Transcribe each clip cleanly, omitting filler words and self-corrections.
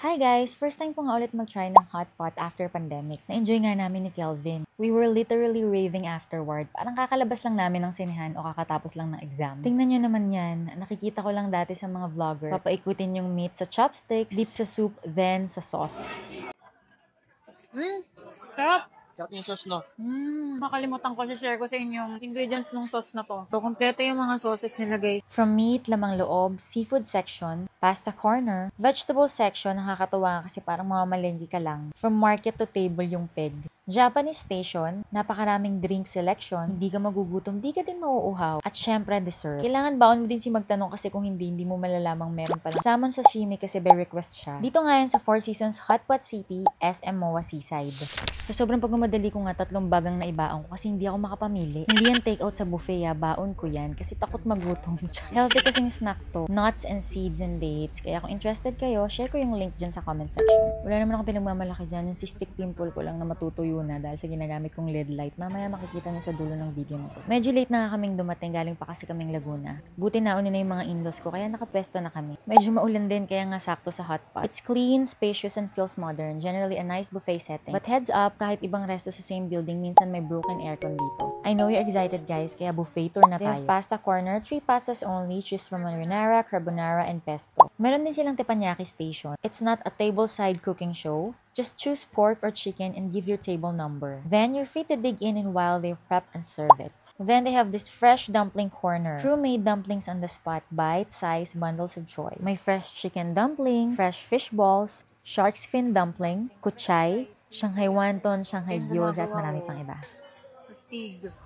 Hi guys! First time ko nga ulit mag-try ng hot pot after pandemic. Na-enjoy nga namin ni Kelvin. We were literally raving afterward. Parang kakalabas lang namin ng sinehan o kakatapos lang ng exam. Tingnan nyo naman yan. Nakikita ko lang dati sa mga vlogger. Papaikutin yung meat sa chopsticks, dip sa soup, then sa sauce. Sarap! Sarap yung sauce, no? Makalimutan ko, share ko sa inyo yung ingredients ng sauce na to. So, kompleto yung mga sauces nila, guys. From meat, lamang loob, seafood section, pasta corner, vegetable section, nakakatuwa kasi parang mamamalengke ka lang. From market to table yung peg. Japanese station, napakaraming drink selection, hindi ka magugutom, di ka din mauuhaw. At syempre, dessert. Kailangan baon mo din si magtanong kasi kung hindi mo malalamang meron palang salmon sashimi kasi by request siya. Dito nga yan sa Four Seasons Hot Pot City, SM MOA Seaside. So, sobrang pagmamadali ko nga 3 bagang na ibaon ko kasi hindi ako makapamili. Hindi yan take out sa buffet, baon ko yan kasi takot magutom. Healthy kasing snack to. Nuts and seeds and dates. Kaya kung interested kayo, share ko yung link dyan sa comment section. Wala naman ako pinagmamalaki dyan. Yung cystic pimple ko lang na matutuyo na dahil sa ginagamit kong LED light. Mamaya makikita nyo sa dulo ng video na to. Medyo late na kaming dumating, galing pa kasi kaming Laguna. Buti nauna na yung mga in-laws ko kaya nakapwesto na kami. Medyo maulan din kaya nga sakto sa hot pot. It's clean, spacious, and feels modern. Generally a nice buffet setting. But heads up, kahit ibang resto sa same building, minsan may broken aircon dito. I know you're excited guys, kaya buffet tour na tayo. They have pasta corner, 3 pastas only, choose from marinara, carbonara, and pesto. Meron din silang teppanyaki station. It's not a table-side cooking show. Just choose pork or chicken and give your table number. Then you're free to dig in and while they prep and serve it. Then they have this fresh dumpling corner. Crew-made dumplings on the spot, bite-sized bundles of joy. May fresh chicken dumplings, fresh fish balls, shark's fin dumpling, kuchay, Shanghai wonton, Shanghai gyoza, at marami pang iba.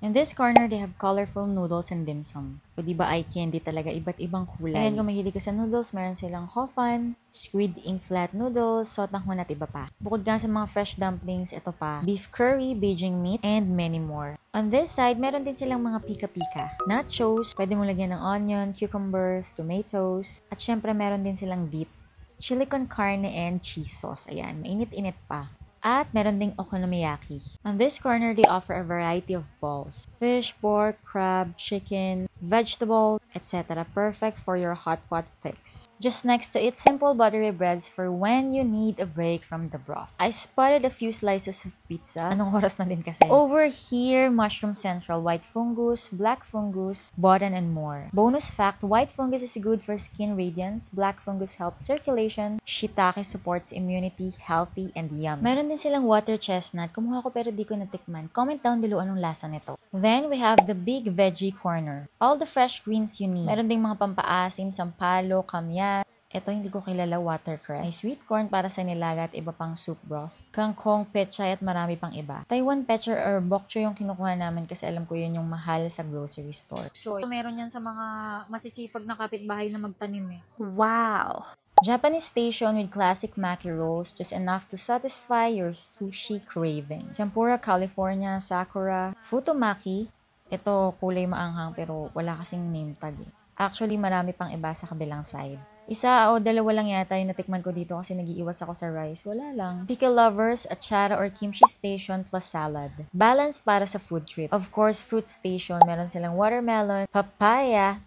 In this corner, they have colorful noodles and dim sum. O diba eye candy talaga, iba't ibang kulay. Ayan, kung mahilig ka sa noodles, meron silang hofan, squid ink flat noodles, sotang at iba pa. Bukod nga sa mga fresh dumplings, ito pa, beef curry, Beijing meat, and many more. On this side, meron din silang mga pika-pika. Nachos, pwede mo lagyan ng onion, cucumbers, tomatoes, at syempre meron din silang dip, chili con carne, and cheese sauce. Ayan, mainit-init pa. At meron ding okonomiyaki. On this corner, they offer a variety of balls. Fish, pork, crab, chicken, vegetable, etc. Perfect for your hot pot fix. Just next to it, simple buttery breads for when you need a break from the broth. I spotted a few slices of pizza. Anong oras na din kasi? Over here, mushroom central, white fungus, black fungus, bodan, and more. Bonus fact, white fungus is good for skin radiance, black fungus helps circulation, shiitake supports immunity, healthy, and yummy. Meron din silang water chestnut. Kumuha ko pero di ko natikman. Comment down below anong lasa nito. Then, we have the big veggie corner. All the fresh greens you need. Meron ding mga pampaasim, sampalo, kamyat. Ito hindi ko kilala, watercress. May sweet corn para sa nilaga at iba pang soup broth. Kangkong, pechay at marami pang iba. Taiwan pechay or bok choy yung kinukuha namin kasi alam ko yun yung mahal sa grocery store. Choy. Meron yan sa mga masisipag na kapitbahay na magtanim eh. Wow! Japanese station with classic maki rolls, just enough to satisfy your sushi cravings. Tempura, California, Sakura, Futomaki. Ito kulay maanghang pero wala kasing name tag eh. Actually, marami pang iba sa kabilang side. Isa o dalawa lang yata yung natikman ko dito kasi nag-iiwas ako sa rice. Wala lang. Pickle lovers, achara or kimchi station plus salad. Balance para sa food trip. Of course, fruit station. Meron silang watermelon, papaya,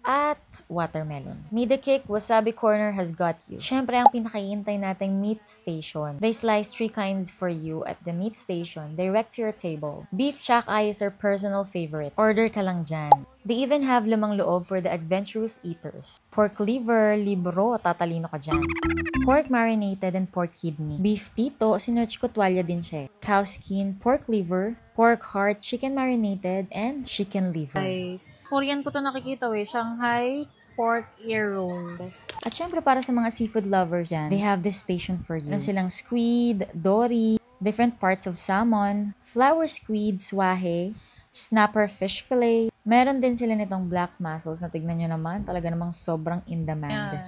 at watermelon. Need a kick? Wasabi corner has got you. Syempre, ang pinakahihintay nating meat station. They slice 3 kinds for you at the meat station, direct to your table. Beef chak ay is our personal favorite. Order ka lang dyan. They even have lamang loob for the adventurous eaters. Pork liver, libro, tatalino ka dyan. Pork marinated and pork kidney. Beef tito, sinerch ko tuwalya din siya. Cow skin, pork liver, pork heart, chicken marinated, and chicken liver. Guys, Korean ko to nakikita eh. Shanghai pork ear roll. At syempre para sa mga seafood lovers dyan, they have this station for you. Meron silang squid, dory, different parts of salmon, flower squid, swahe, snapper fish fillet. Meron din sila nitong black mussels na tignan nyo naman, talaga namang sobrang in demand.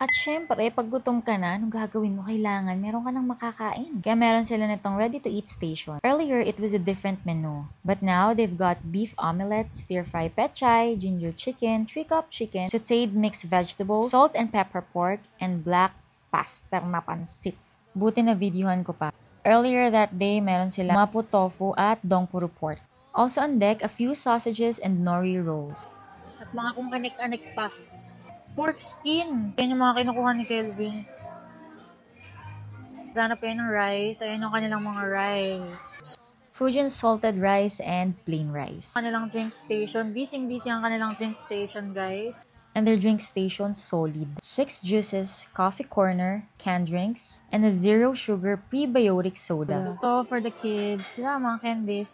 At syempre, pag gutom ka na, anong gagawin mo? Kailangan meron ka nang makakain. Kaya meron sila nitong ready-to-eat station. Earlier, it was a different menu. But now, they've got beef omelette, stir-fry pechay, ginger chicken, 3-cup chicken, sauteed mixed vegetables, salt and pepper pork, and black paster na pansit. Buti na videohan ko pa. Earlier that day, meron sila mapo tofu at dongpuru pork. Also on deck, a few sausages and nori rolls. At mga kung anik-anik pa. Pork skin. Yan yung mga kinukuha ni Kelvin. Ganap kayo ng rice. Ayan yung kanilang mga rice. Fujian salted rice and plain rice. Kanilang drink station. Busy ang kanilang drink station, guys. And their drink station solid. 6 juices, coffee corner, canned drinks, and a zero sugar prebiotic soda. So, for the kids, sila mga candies.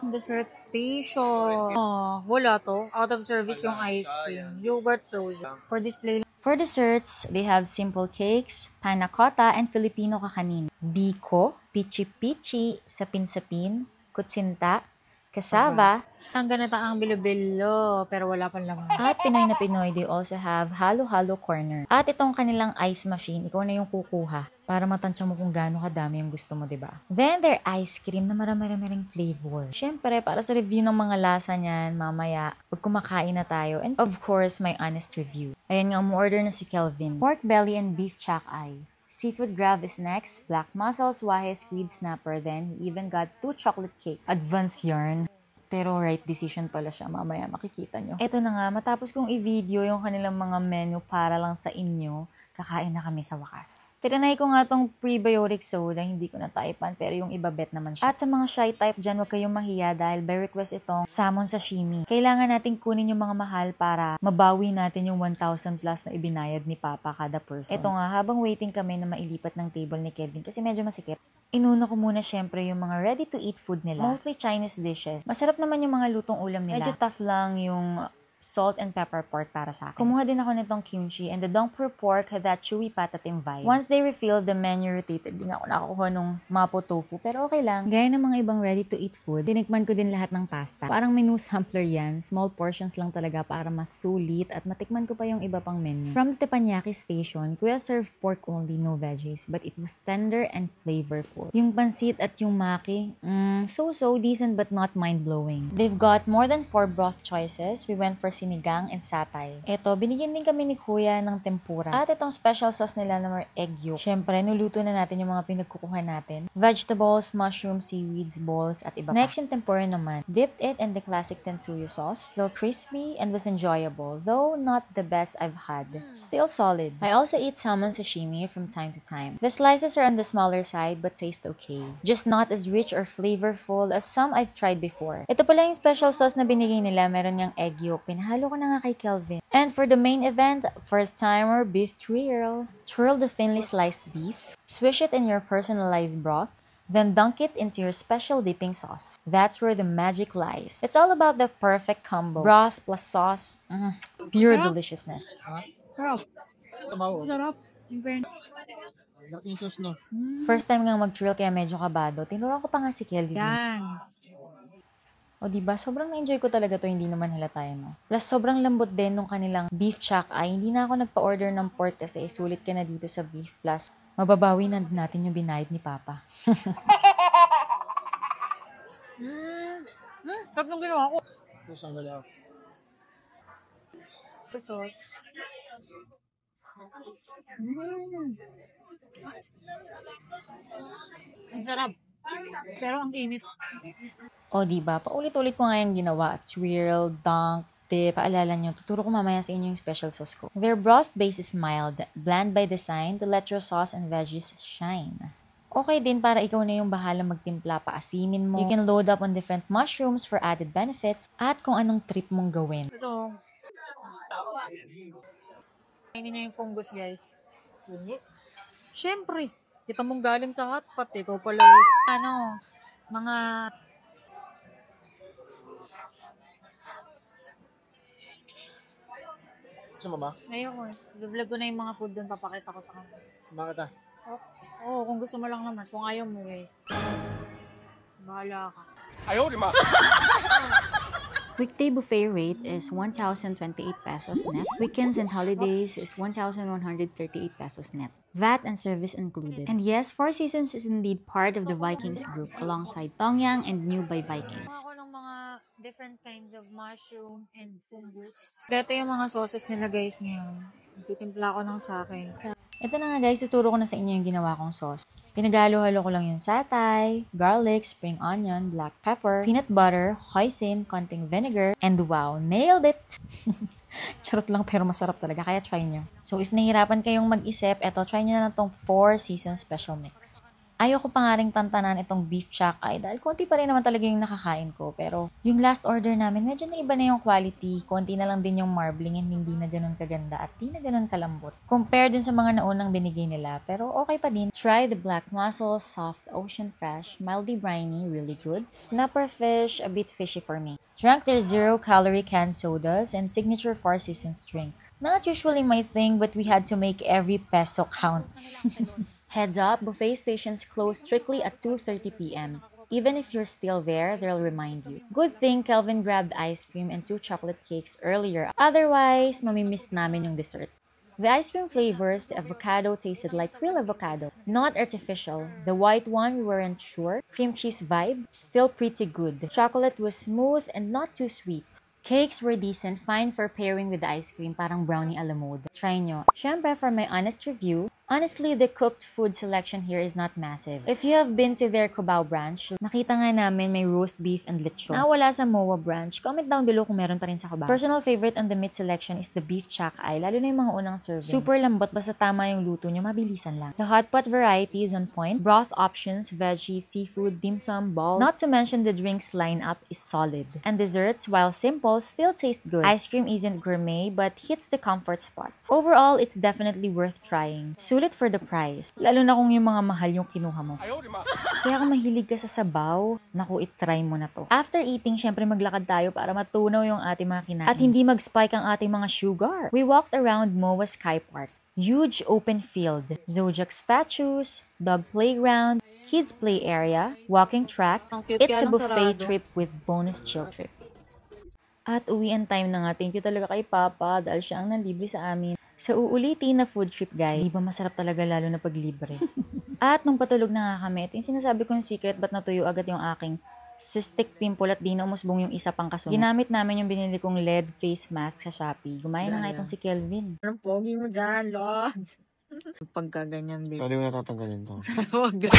Dessert station. Oh, wala to. Out of service yung ice cream. Yogurt frozen. For display. For desserts, they have simple cakes, panna cotta, and Filipino kakanin. Biko, pichi-pichi, sapin-sapin, kutsinta, kasava, Ang ganita ang bilo-bilo, pero wala pang laman. at Pinoy na Pinoy, they also have halo-halo corner. At itong kanilang ice machine, ikaw na yung kukuha para matansya mo kung gaano kadami yung gusto mo, diba? Then, their ice cream na marami-maring flavor. Siyempre, para sa review ng mga lasa niyan, mamaya, pag kumakain na tayo. And of course, my honest review. Ayan nga, umorder na si Kelvin. Pork belly and beef chak-ay. Seafood grav is next, black mussels, wahe, squid snapper, then he even got 2 chocolate cakes. Advanced yarn. Pero right decision pala siya, mamaya makikita nyo. Eto na nga, matapos kong i-video yung kanilang mga menu para lang sa inyo, kakain na kami sa wakas. Tinanay ko nga tong prebiotic soda, hindi ko nataipan, pero yung iba bet naman siya. At sa mga shy type dyan, huwag kayong mahiya dahil by request itong salmon sashimi. Kailangan natin kunin yung mga mahal para mabawi natin yung 1,000 plus na ibinayad ni Papa kada person. Eto nga, habang waiting kami na mailipat ng table ni Kelvin kasi medyo masikip, inuna ko muna syempre yung mga ready-to-eat food nila. Mostly Chinese dishes. Masarap naman yung mga lutong ulam nila. Medyo tough lang yung salt and pepper pork para sa akin. Kumuha din ako nitong kimchi and the dongpur pork had that chewy patatim vibe. Once they refilled, the menu rotated. Di nga ako nakakuha nung mapo tofu, pero okay lang. Gaya ng mga ibang ready-to-eat food, tinikman ko din lahat ng pasta. Parang menu sampler yan. Small portions lang talaga para mas sulit at matikman ko pa yung iba pang menu. From the teppanyaki station, kuya served pork only, no veggies, but it was tender and flavorful. Yung pansit at yung maki, so decent but not mind-blowing. They've got more than 4 broth choices. We went for sinigang and satay. Eto, binigyan din kami ni kuya ng tempura. At itong special sauce nila na egg yolk. Siyempre, nuluto na natin yung mga pinagkukuha natin. Vegetables, mushrooms, seaweeds, balls, at iba pa. Next yung tempura naman. Dipped it in the classic tensuyo sauce. Still crispy and was enjoyable, though not the best I've had. Still solid. I also eat salmon sashimi from time to time. The slices are on the smaller side but taste okay. Just not as rich or flavorful as some I've tried before. Ito pala yung special sauce na binigay nila. Meron niyang egg yolk. Pinahalo ko na nga kay Kelvin. And for the main event, first timer beef twirl. Twirl the thinly sliced beef. Swish it in your personalized broth. Then dunk it into your special dipping sauce. That's where the magic lies. It's all about the perfect combo. Broth plus sauce. Pure deliciousness. Sarap. Sarap. Sarap yung sauce, no? First time nga mag-trill kaya medyo kabado. Tinuruan ko pa nga si Kelvin. Yan. O diba, sobrang na-enjoy ko talaga to, hindi naman halata yun, no? Plus, sobrang lambot din nung kanilang beef chak-ay. Hindi na ako nagpa-order ng pork kasi sulit ka na dito sa beef. Plus, mababawi na natin yung binayad ni Papa. Sarap nung ginawa ko. Sauce ang galaw. Pesos. Ang sarap. Pero ang init. O diba, paulit-ulit ko nga yung ginawa. Swirl, dunk, dip. Paalala nyo, tuturo ko mamaya sa inyo yung special sauce ko. Their broth base is mild, bland by design to let your sauce and veggies shine. Okay din para ikaw na yung bahala magtimpla, paasimin mo. You can load up on different mushrooms for added benefits at kung anong trip mong gawin. Ito. Kainin niya yung fungus, guys. Siyempre. Kita mong galing sa hotpot. Ikaw pala mga... Gusto mo ba? Ayoko eh. Vlog ko na yung mga food doon. Papakita ko sa kanila. Bakit ah? Oo, kung gusto mo lang naman. Kung ayaw mo eh. Bahala ka. Ayaw, di ma! Weekday buffet rate is 1,028 pesos net. Weekends and holidays is 1,138 pesos net. VAT and service included. And yes, Four Seasons is indeed part of the Vikings group alongside Tongyang and New by Vikings. Ako ng mga different kinds of mushroom and fungus. Dito yung mga sauces nila guys ngayon. Titimpla ko ng sa akin. Ito na nga guys, tuturo ko na sa inyo yung ginawa kong sauce. Pinagalo-halo ko lang yung satay, garlic, spring onion, black pepper, peanut butter, hoisin, konting vinegar, and wow, nailed it! Charot lang pero masarap talaga, kaya try nyo. So if nahihirapan kayong mag-isip, eto, try nyo na itong 4 Seasons Special Mix. Ayoko pa nga rin tantanan itong beef choc ay dahil konti pa rin naman talaga yung nakakain ko. Pero yung last order namin, medyo naiba na yung quality. Konti na lang din yung marbling and hindi na ganun kaganda at di na ganun kalambot. Compare din sa mga naunang binigay nila, pero okay pa din. Try the black mussel, soft ocean fresh, mildly briny, really good. Snapper fish, a bit fishy for me. Drank their 0-calorie canned sodas and signature 4 Seasons drink. Not usually my thing, but we had to make every peso count. Heads up, buffet stations close strictly at 2:30 p.m. Even if you're still there, they'll remind you. Good thing Kelvin grabbed ice cream and 2 chocolate cakes earlier. Otherwise, mamimiss namin yung dessert. The ice cream flavors, the avocado tasted like real avocado. Not artificial. The white one, we weren't sure. Cream cheese vibe, still pretty good. Chocolate was smooth and not too sweet. Cakes were decent, fine for pairing with the ice cream, parang brownie a la mode. Try nyo. Syempre, for my honest review, honestly, the cooked food selection here is not massive. If you have been to their Cubao branch, nakita nga namin may roast beef and lechon. Wala sa MOA branch. Comment down below kung meron pa rin sa Cubao. Personal favorite on the meat selection is the beef choc ay, lalo na yung mga unang serving. Super lambot, basta tama yung luto nyo, mabilisan lang. The hot pot variety is on point. Broth options, veggies, seafood, dim sum, balls. Not to mention the drinks lineup is solid. And desserts, while simple, still taste good. Ice cream isn't gourmet, but hits the comfort spot. Overall, it's definitely worth trying. Sulit for the price. Lalo na kung yung mga mahal yung kinuha mo. Kaya kung mahilig ka sa sabaw, naku, itry mo na to. After eating, syempre maglakad tayo para matunaw yung ating mga kinain. At hindi mag-spike ang ating mga sugar. We walked around MOA Sky Park. Huge open field, Zodiac statues, dog playground, kids play area, walking track. It's a buffet trip with bonus chill trip. At uwian time na nga. Thank you talaga kay Papa dahil siya ang nanlibre sa amin. Sa uulitin na food trip, guys. Di ba masarap talaga lalo na pag libre? At nung patulog na nga kami, ito yung sinasabi kong secret, ba't natuyo agad yung aking cystic pimple at di na umusbong yung isa pang kasunod. Ginamit namin yung binili kong LED face mask sa Shopee. Gumaya na nga itong si Kelvin. Anong pogi mo dyan, Lord? Pagkaganyan, babe. So, di mo natatanggalin to. Huwag